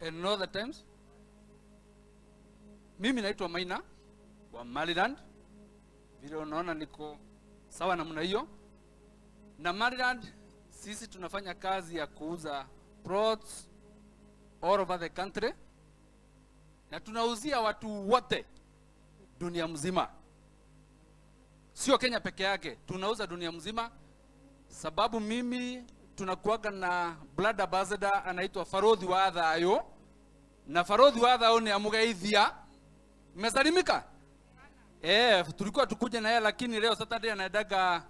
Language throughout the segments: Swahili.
and all the times. Mimi naitwa Maina wa Maliland. Vile unaona niko sawa namna hiyo. Na Maliland sisi tunafanya kazi ya kuuza plots all over the country. Na tunauzia watu wote dunia mzima. Sio Kenya peke yake, tunauza dunia mzima. Sababu mimi tunakuaga na blood ambassador anaitwa Farodhi wa Thayo. Na Farodhi wa Thayo ni amugeithia. Mmesalimika? Tulikuwa tukuja na yeye lakini leo Saturday anaendaga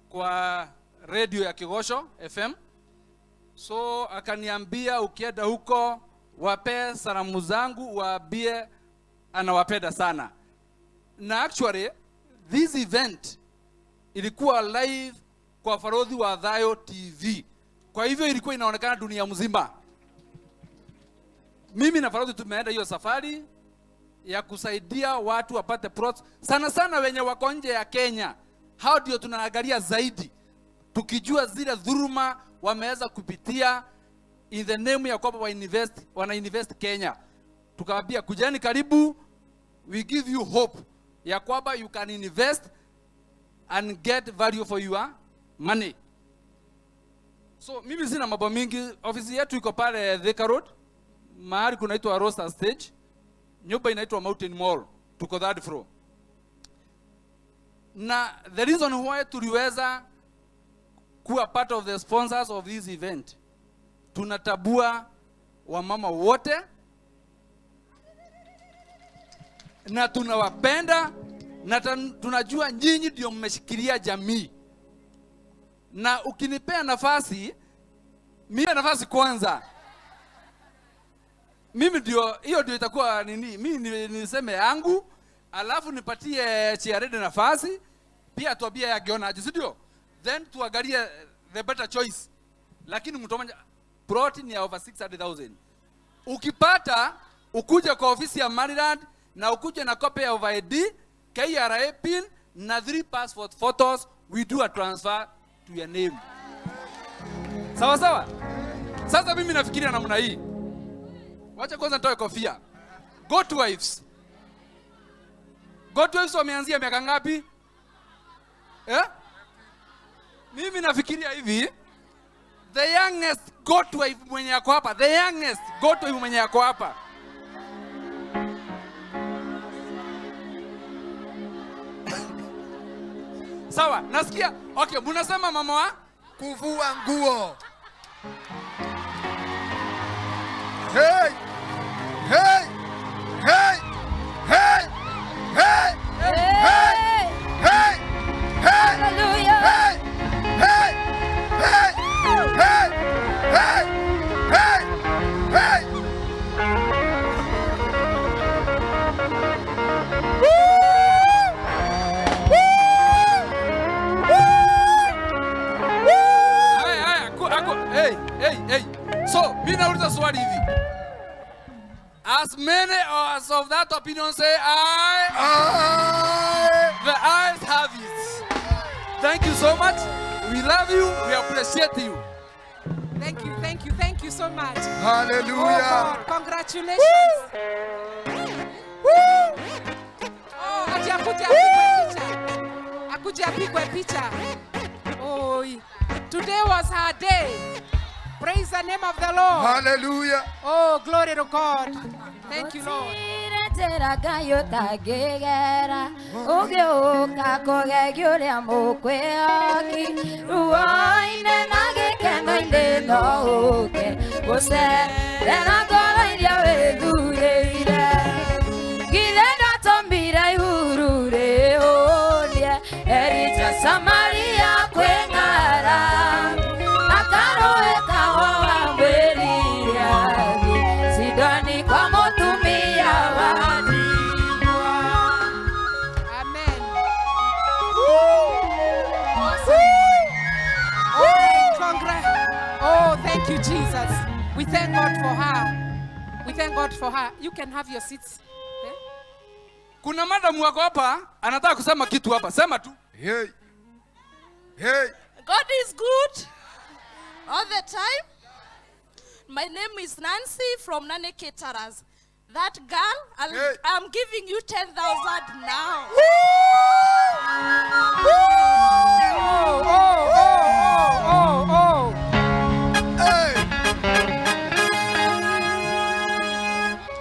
kwa radio ya Kigosho FM. So akaniambia ukienda huko wape salamu zangu, waambie anawapenda sana. Na actually this event ilikuwa live kwa Farodhi wa Thayo TV. Kwa hivyo ilikuwa inaonekana dunia mzima. Mimi na Farodhi tumeenda hiyo safari ya kusaidia watu wapate plots. Sana sana wenye wako nje ya Kenya. Hao ndio tunaangalia zaidi. Tukijua zile dhuluma wameweza kupitia in the name ya kwamba wana invest Kenya. Tukawaambia kujani karibu, we give you hope ya kwamba you can invest and get value for your money. So mimi sina mambo mingi. Ofisi yetu iko pale Thika Road. Mahali kunaitwa Roster Stage. Nyumba inaitwa Mountain Mall. Tuko third floor. Na the reason why tuliweza kuwa part of the sponsors of this event, tunatabua wamama wote na tunawapenda na tunajua nyinyi ndio mmeshikilia jamii. Na ukinipea nafasi, mimi nafasi kwanza. Mimi ndio hiyo ndio itakuwa nini? Mimi niseme yangu, alafu nipatie Chiarede nafasi, pia tuambie ya Giona, si ndio? Then tuangalie the better choice. Lakini mtomaje Buroti ni over 600,000. Ukipata ukuje kwa ofisi ya Maliland na ukuje na copy of ID, KRA pin na 3 passport photos, we do a transfer to your name. Sawa sawa? Sasa mimi nafikiria namna hii. Wacha kwanza nitoe kofia. God wives. God wives wameanzia miaka ngapi? Mimi nafikiria hivi. The youngest God wife mwenye yako hapa. The youngest God wife mwenye yako hapa. Sawa, nasikia. Okay, mnasema mama wa kuvua nguo. Hey! Hey! Hey! Hey! Hey! Hey! Hey! Hey! Hallelujah! Hey! Hey! Hey! Hey! Hey! Hey! Hey! Hey. So, mimi nauliza swali hivi. As many as of that opinion say aye. The ayes have it. Thank you so much. We love you. We appreciate you. Thank you so much. Hallelujah. Oh, congratulations. Woo! Oh, akuja apigwe picha. Oh, today was her day. Praise the name of the Lord. Hallelujah. Oh, glory to God. Thank you, Lord. Samaria kwengara akaroeka wa mbeliria sidani kwa motumia wadibwa. Amen. Oh, thank you, Jesus. We thank God for her. We thank God for her. You can have your seats. Kuna madam wako hapa anataka kusema kitu hapa. Sema tu. Hey. Hey. God is good all the time. My name is Nancy from Nane Caterers. That girl, Hey. I'm giving you 10,000 now. Woo!